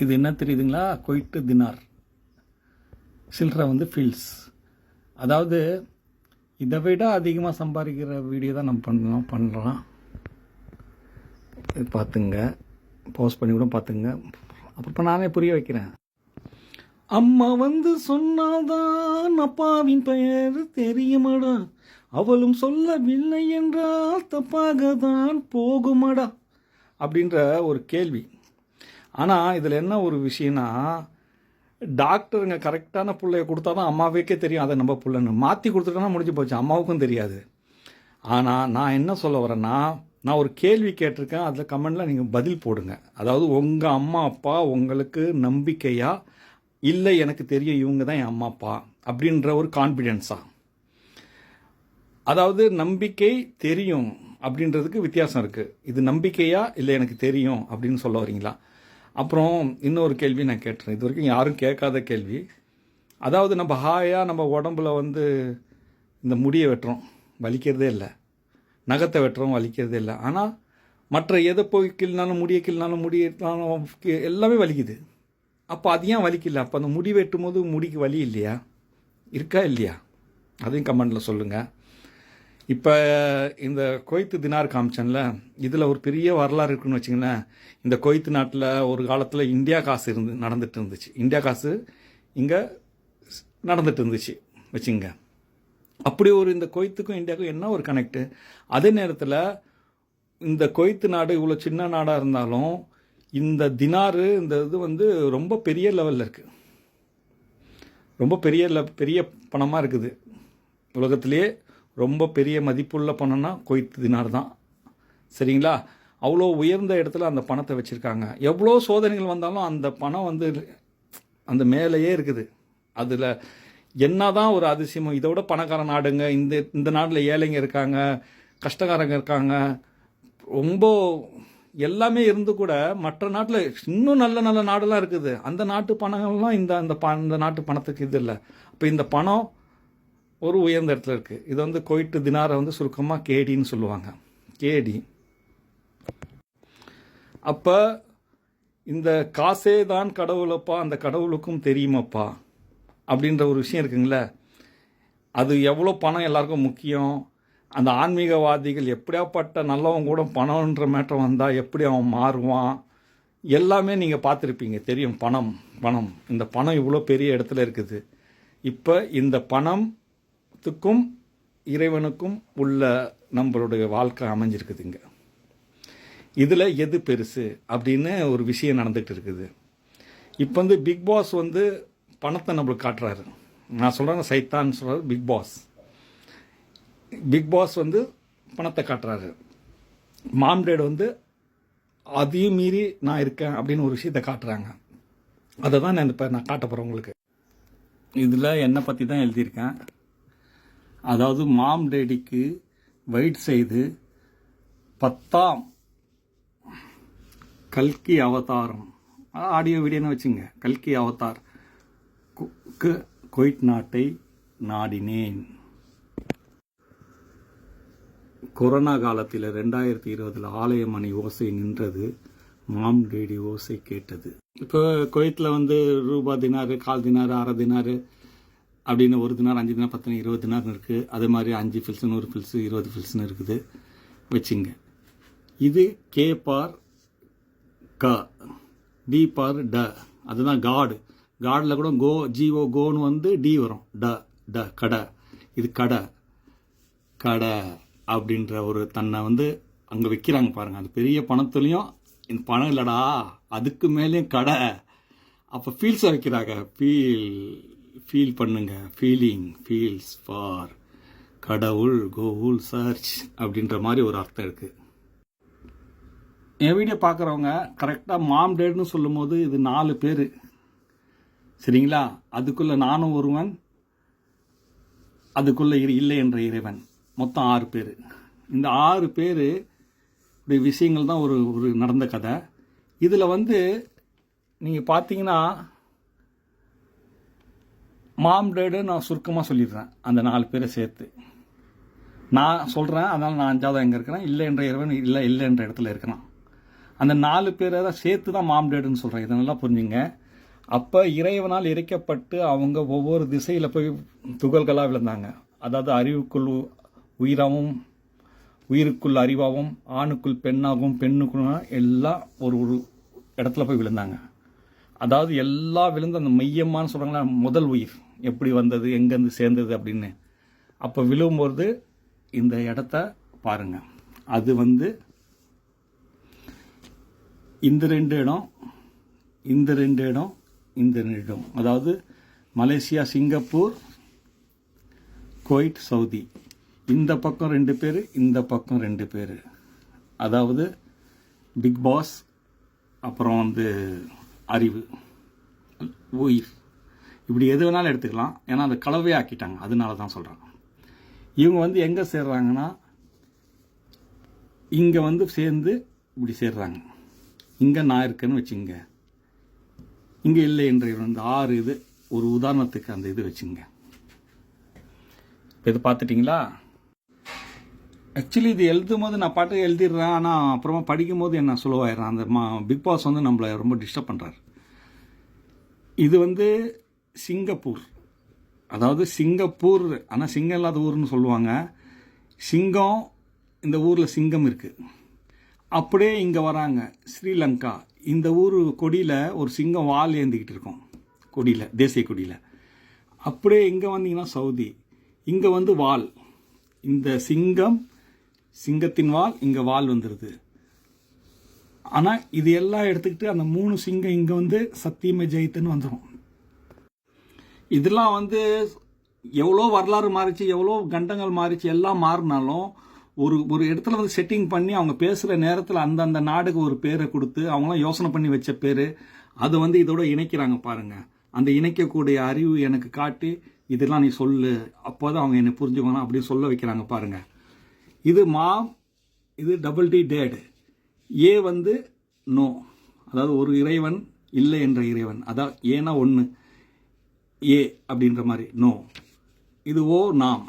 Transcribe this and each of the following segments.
இது என்ன தெரியுதுங்களா? கொய்ட்டு தினார், சில்லறை வந்து ஃபீல்ஸ். அதாவது இதை விட அதிகமாக சம்பாதிக்கிற வீடியோ தான் நம்ம பண்ணுறோம். இது பார்த்துங்க, போஸ்ட் பண்ணி கூட பார்த்துங்க. அப்புறம் நானே புரிய வைக்கிறேன். அம்மா வந்து சொன்னாதான் அப்பாவின் பெயர் தெரியுமாடா, அவளும் சொல்லவில்லை என்றால் தப்பாக தான் போகுமாடா அப்படின்ற ஒரு கேள்வி. ஆனால் இதில் என்ன ஒரு விஷயம்னா, டாக்டருங்க கரெக்டான பிள்ளைய கொடுத்தா தான் அம்மாவுக்கே தெரியும் அதை நம்ம பிள்ளைன்னு. மாற்றி கொடுத்துட்டோன்னா முடிஞ்சு போச்சு, அம்மாவுக்கும் தெரியாது. ஆனால் நான் என்ன சொல்ல வரேன்னா, நான் ஒரு கேள்வி கேட்டிருக்கேன், அதில் கமெண்டில் நீங்கள் பதில் போடுங்க. அதாவது உங்கள் அம்மா அப்பா உங்களுக்கு நம்பிக்கையா, இல்லை எனக்கு தெரியும் இவங்க தான் என் அம்மா அப்பா அப்படின்ற ஒரு கான்ஃபிடென்ஸா? அதாவது நம்பிக்கை தெரியும் அப்படின்றதுக்கு வித்தியாசம் இருக்குது. இது நம்பிக்கையா இல்லை எனக்கு தெரியும் அப்படின்னு சொல்ல வரீங்களா? அப்புறம் இன்னொரு கேள்வி நான் கேட்டுறேன், இது வரைக்கும் யாரும் கேட்காத கேள்வி. அதாவது நம்ம ஹாயாக நம்ம உடம்புல வந்து இந்த முடியை வெட்டுறோம், வலிக்கிறதே இல்லை. நகத்தை வெட்டுறோம், வலிக்கிறதே இல்லை. ஆனால் மற்ற எதை போய் கிள்னாலும், முடியை கிள்னாலும், முடியெல்லாம் எல்லாமே வலிக்குது. அப்போ அது ஏன் வலிக்கல? அப்போ அந்த முடி வெட்டும் போது முடிக்கு வலி இல்லையா? இருக்கா இல்லையா? அதையும் கமெண்டில் சொல்லுங்கள். இப்போ இந்த கொய்த்து தினார் காமிச்சன்ல, இதில் ஒரு பெரிய வரலாறு இருக்குன்னு வச்சிங்களேன். இந்த கொய்த்து நாட்டில் ஒரு காலத்தில் இந்தியா காசு நடந்துட்டு இருந்துச்சு. இந்தியா காசு இங்கே நடந்துட்டு இருந்துச்சு வச்சுங்க. அப்படி ஒரு இந்த கொய்த்துக்கும் இந்தியாவுக்கும் என்ன ஒரு கனெக்டு? அதே நேரத்தில் இந்த கொய்த்து நாடு இவ்வளோ சின்ன நாடாக இருந்தாலும் இந்த தினாரு, இந்த இது வந்து ரொம்ப பெரிய லெவலில் இருக்குது. ரொம்ப பெரிய பணமாக இருக்குது. உலகத்திலேயே ரொம்ப பெரிய மதிப்புள்ள பணம்னா கொய்த்து தினார் தான். சரிங்களா? அவ்வளோ உயர்ந்த இடத்துல அந்த பணத்தை வச்சுருக்காங்க. எவ்வளோ சோதனைகள் வந்தாலும் அந்த பணம் வந்து அந்த மேலேயே இருக்குது. அதில் என்ன தான் ஒரு அதிசயமோ, இதை விட பணக்கார நாடுங்க, இந்த நாட்டில் ஏழைங்க இருக்காங்க, கஷ்டக்காரங்க இருக்காங்க, ரொம்ப எல்லாமே இருந்து கூட மற்ற நாட்டில் இன்னும் நல்ல நல்ல நாடெல்லாம் இருக்குது. அந்த நாட்டு பணங்கள்லாம் இந்த நாட்டு பணத்துக்கு இது இல்லை. அப்போ இந்த பணம் ஒரு உயர்ந்த இடத்துல இருக்குது. இது வந்து கொய்ட்டு தினாரை வந்து சுருக்கமாக கேடின்னு சொல்லுவாங்க. கேடி. அப்போ இந்த காசே தான் கடவுளப்பா, அந்த கடவுளுக்கும் தெரியுமாப்பா அப்படின்ற ஒரு விஷயம் இருக்குங்களே. அது எவ்வளோ பணம் எல்லாருக்கும் முக்கியம். அந்த ஆன்மீகவாதிகள் எப்படியாப்பட்ட நல்லவன் கூட பணம்ன்ற மேட்டம் வந்தால் எப்படி அவன் மாறுவான், எல்லாமே நீங்கள் பார்த்துருப்பீங்க. தெரியும். பணம் இந்த பணம் இவ்வளோ பெரிய இடத்துல இருக்குது. இப்போ இந்த பணத்துக்கும் இறைவனுக்கும் உள்ள நம்மளுடைய வாழ்க்கை அமைஞ்சிருக்குதுங்க. இதில் எது பெருசு அப்படின்னு ஒரு விஷயம் நடந்துகிட்டு இருக்குது. இப்போ வந்து பிக் பாஸ் வந்து பணத்தை நம்மளுக்கு காட்டுறாரு. நான் சொல்கிறேன், சைத்தான் சொல்கிறாரு. பிக் பாஸ் வந்து பணத்தை காட்டுறாரு. மாம்டேட் வந்து அதையும் மீறி நான் இருக்கேன் அப்படின்னு ஒரு விஷயத்தை காட்டுறாங்க. அதை தான் நான் இப்போ காட்ட போகிறேன் உங்களுக்கு. இதில் என்னை பற்றி தான் எழுதியிருக்கேன். அதாவது மாம் டேடிக்கு வெயிட் செய்து 10ஆம் கல்கி அவதாரம், ஆடியோ வீடியோன்னு வச்சுங்க, கல்கி அவதார் கொய்ட் நாட்டை நாடினேன். கொரோனா காலத்தில் 2020 ஆலய மணி ஓசை நின்றது, மாம் டேடி ஓசை கேட்டது. இப்போ கொய்த்தில் வந்து ரூபா தினாரு, கால் தினாரு, அரை தினாரு அப்படின்னு 1 தினார், 5 தினார், 10 தினார், 20 தினார்னு இருக்குது. அதே மாதிரி 5 ஃபில்ஸு, 100 ஃபில்ஸு, 20 ஃபில்ஸ்னு இருக்குது வச்சுங்க. இது கே பார் க, டி பார் ட, அதுதான் காடு. காடில் கூட ஜிஓ கோன்னு வந்து டி வரும். ட கடை. இது கடை அப்படின்ற ஒரு தன்னை வந்து அங்கே வைக்கிறாங்க பாருங்கள். அது பெரிய பணத்துலேயும் இந்த பணம் இல்லைடா, அதுக்கு மேலேயும் கடை. அப்போ ஃபீல்ஸை வைக்கிறாங்க. ஃபீல் பண்ணுங்க. ஃபீல்ஸ் ஃபார் கடவுள், கோகுல் சர்ச் அப்படின்ற மாதிரி ஒரு அர்த்தம் இருக்குது. என் வீடியோ பார்க்குறவங்க கரெக்டாக மாம் டேட்னு சொல்லும் போது இது 4 பேர். சரிங்களா? அதுக்குள்ளே நானும் ஒருவன், அதுக்குள்ளே இல்லை என்ற இறைவன், மொத்தம் 6 பேர். இந்த 6 பேர் விஷயங்கள் தான் ஒரு நடந்த கதை. இதில் வந்து நீங்கள் பார்த்தீங்கன்னா மாம் டேடு நான் சுருக்கமாக சொல்லிடுறேன். அந்த 4 பேரை சேர்த்து நான் சொல்கிறேன். அதனால் நான் 5ஆவது எங்கே இருக்கிறேன், இல்லை என்ற இறைவன் இல்லை என்ற இடத்துல இருக்கிறான். அந்த 4 பேரை தான் சேர்த்து தான் மாம் டேடுன்னு சொல்கிறேன். இதை நல்லா புரிஞ்சுங்க. அப்போ இறைவனால் இறைக்கப்பட்டு அவங்க ஒவ்வொரு திசையில் போய் துகள்களாக விழுந்தாங்க. அதாவது அறிவுக்குள் உயிராகவும், உயிருக்குள் அறிவாகவும், ஆணுக்குள் பெண்ணாகவும், பெண்ணுக்குள் எல்லாம் ஒரு ஒரு இடத்துல போய் விழுந்தாங்க. அதாவது எல்லாம் விழுந்து அந்த மையமானு சொல்கிறாங்களா, முதல் உயிர் எப்படி வந்தது, எங்கேருந்து சேர்ந்தது அப்படின்னு. அப்போ விழும்போது இந்த இடத்த பாருங்க. அது இந்த 2 இடம், இந்த 2 இடம், இந்த 2 இடம். அதாவது மலேசியா, சிங்கப்பூர், குவைட், சவுதி. இந்த பக்கம் 2 பேர், இந்த பக்கம் 2 பேர். அதாவது பிக் பாஸ், அப்புறம் அறிவு, உயிர், இப்படி எது வேணாலும் எடுத்துக்கலாம். ஏன்னா அதை கலவையாக ஆக்கிட்டாங்க. அதனால தான் சொல்கிறாங்க. இவங்க எங்கே சேர்றாங்கன்னா, இங்கே சேர்ந்து இப்படி சேர்றாங்க. இங்கே நான் இருக்கேன்னு வச்சுங்க, இங்கே இல்லை என்ற 6 இது ஒரு உதாரணத்துக்கு அந்த இது வச்சுங்க. இது பார்த்துட்டிங்களா? ஆக்சுவலி இது எழுதும் போது நான் பாட்டு எழுதிடுறேன். ஆனால் அப்புறமா படிக்கும் போது என்ன சுலவாயிடுறேன். அந்த பிக் பாஸ் நம்மளை ரொம்ப டிஸ்டர்ப் பண்ணுறாரு. இது சிங்கப்பூர். அதாவது சிங்கப்பூர், ஆனால் சிங்கம் இல்லாத ஊர்னு சொல்லுவாங்க. சிங்கம், இந்த ஊரில் சிங்கம் இருக்குது. அப்படியே இங்கே வராங்க ஸ்ரீலங்கா. இந்த ஊர் கொடியில் ஒரு சிங்கம் வால் ஏந்திக்கிட்டு இருக்கோம், கொடியில், தேசிய கொடியில். அப்படியே இங்கே வந்தீங்கன்னா சவுதி. இங்கே வால், இந்த சிங்கம், சிங்கத்தின் வால், இங்கே வால் வந்துடுது. ஆனால் இது எல்லாம் எடுத்துக்கிட்டு அந்த 3 சிங்கம் இங்கே சத்தியமே ஜெயித்துன்னு வந்துடும். இதெல்லாம் எவ்வளோ வரலாறு மாறிச்சு, எவ்வளோ கண்டங்கள் மாறிச்சு, எல்லாம் மாறினாலும் ஒரு இடத்துல செட்டிங் பண்ணி அவங்க பேசுகிற நேரத்தில் அந்தந்த நாடுக்கு ஒரு பேரை கொடுத்து அவங்களாம் யோசனை பண்ணி வச்ச பேர், அது இதோட இணைக்கிறாங்க பாருங்கள். அந்த இணைக்கக்கூடிய அறிவு எனக்கு காட்டி இதெல்லாம் நீ சொல்லு, அப்போ தான் அவங்க என்னை புரிஞ்சுக்கணும் அப்படின்னு சொல்ல வைக்கிறாங்க பாருங்கள். இது மாம், இது டபுள் டி டேடு. ஏ நோ, அதாவது ஒரு இறைவன் இல்லை என்ற இறைவன், அதான் ஏன்னா 1 ஏ அப்படின்ற மாதிரி நோ. இது ஓ நாம்.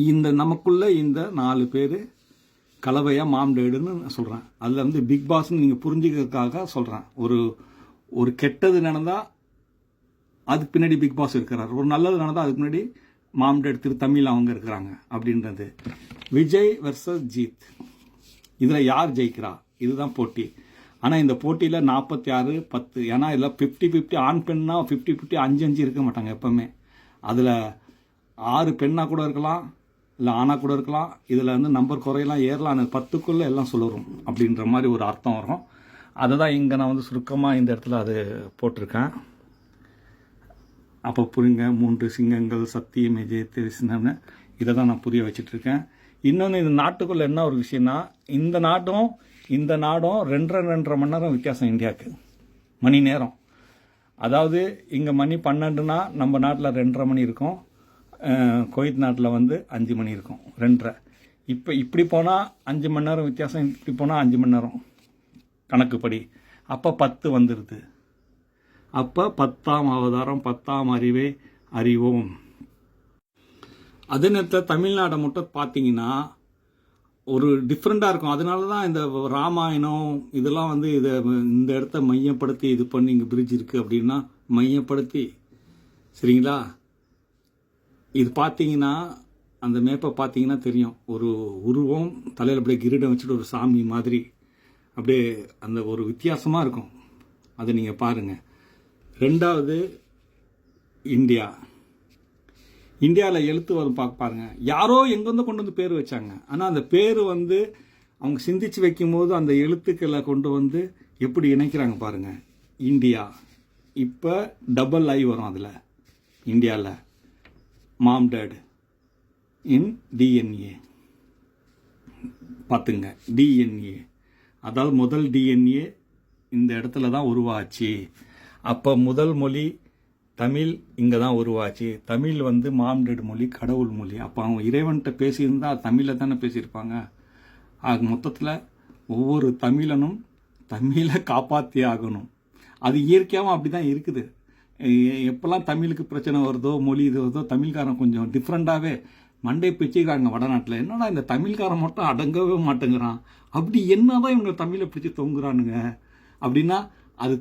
இந்த நமக்குள்ள இந்த 4 பேர் கலவையாக மாம் டேடுன்னு சொல்கிறேன். அதில் பிக் பாஸ்ன்னு நீங்கள் புரிஞ்சுக்கிறதுக்காக சொல்கிறேன். ஒரு கெட்டது நடந்தால் அதுக்கு பின்னாடி பிக் பாஸ் இருக்கிறார். ஒரு நல்லது நடந்தால் அதுக்கு முன்னாடி மாம் டேட் திரு தமிழ் அவங்க இருக்கிறாங்க அப்படின்றது. விஜய் வெர்சஸ் ஜீத், இதில் யார் ஜெயிக்கிறா, இதுதான் போட்டி. ஆனால் இந்த போட்டியில் 46-10. ஏன்னா இதில் 50-50 ஆண் பெண்ணா 50-50 5-5 இருக்க மாட்டாங்க எப்போவுமே. அதில் 6 பெண்ணாக கூட இருக்கலாம், இல்லை ஆணாக கூட இருக்கலாம். இதில் நம்பர் குறையலாம், ஏறலாம். 10க்குள்ளே எல்லாம் சொல்லுறோம் அப்படின்ற மாதிரி ஒரு அர்த்தம் வரும். அதை தான் இங்கே நான் சுருக்கமாக இந்த இடத்துல அது போட்டிருக்கேன். அப்போ புரியுங்க. 3 சிங்கங்கள், சத்தியம், ஜெயத்திருஷ்ணன்னு இதை தான் நான் புரிய வச்சிட்ருக்கேன். இன்னொன்று, இந்த நாட்டுக்குள்ளே என்ன ஒரு விஷயம்னா, இந்த நாடும் 2.5 மணி நேரம் வித்தியாசம் இந்தியாவுக்கு, மணி நேரம். அதாவது இங்கே மணி 12னா நம்ம நாட்டில் 2:30 மணி இருக்கும், குவைத் நாட்டில் 5 மணி இருக்கும், 2:30. இப்போ இப்படி போனால் 5 மணி நேரம் வித்தியாசம், இப்படி போனால் 5 மணி நேரம் கணக்குப்படி. அப்போ 10 வந்துடுது. அப்போ 10ஆம் அவதாரம், 10ஆம் அறிவே அறிவோம். அதே நேரத்தில் தமிழ்நாடை மட்டும் பார்த்தீங்கன்னா ஒரு டிஃப்ரெண்ட்டாக இருக்கும். அதனால தான் இந்த ராமாயணம் இதெல்லாம் இதை இந்த இடத்த மையப்படுத்தி இது பண்ணி இங்கே பிரிட்ஜ் இருக்குது அப்படின்னா மையப்படுத்தி, சரிங்களா? இது பார்த்தீங்கன்னா அந்த மேப்பை பார்த்தீங்கன்னா தெரியும். ஒரு உருவம் தலையில் அப்படியே கிரீடம் வச்சுட்டு ஒரு சாமி மாதிரி அப்படியே அந்த ஒரு வித்தியாசமாக இருக்கும். அதை நீங்கள் பாருங்கள். 2வது இந்தியாவில் எழுத்து வரும் பாருங்க. யாரோ எங்கேருந்து கொண்டு பேர் வச்சாங்க. ஆனால் அந்த பேர் அவங்க சிந்திச்சு வைக்கும்போது அந்த எழுத்துக்களை கொண்டு எப்படி இணைக்கிறாங்க பாருங்க. இந்தியா. இப்போ டபுள் ஐ வரும் அதில். இந்தியாவில் மாம் டேட் இன் டிஎன்ஏ பார்த்துங்க. டிஎன்ஏ, அதாவது முதல் டிஎன்ஏ இந்த இடத்துல தான் உருவாச்சு. அப்போ முதல் மொழி தமிழ் இங்கே தான் உருவாச்சு. தமிழ் மாம் டேட் மொழி, கடவுள் மொழி. அப்போ அவங்க இறைவன்கிட்ட பேசியிருந்தால் தமிழில் தானே பேசியிருப்பாங்க. ஆக மொத்தத்தில் ஒவ்வொரு தமிழனும் தமிழை காப்பாற்றி ஆகணும். அது இயற்கையாகவும் அப்படி தான் இருக்குது. எப்போல்லாம் தமிழுக்கு பிரச்சனை வருதோ, மொழி இது வருதோ, தமிழ்காரன் கொஞ்சம் டிஃப்ரெண்ட்டாகவே மண்டை பிச்சுக்கிறாங்க வடநாட்டில். என்னடா இந்த தமிழ்காரன் மட்டும் அடங்கவே மாட்டேங்கிறான், அப்படி என்னதான் இவங்க தமிழை பிடிச்சி தொங்குறானுங்க அப்படின்னா அது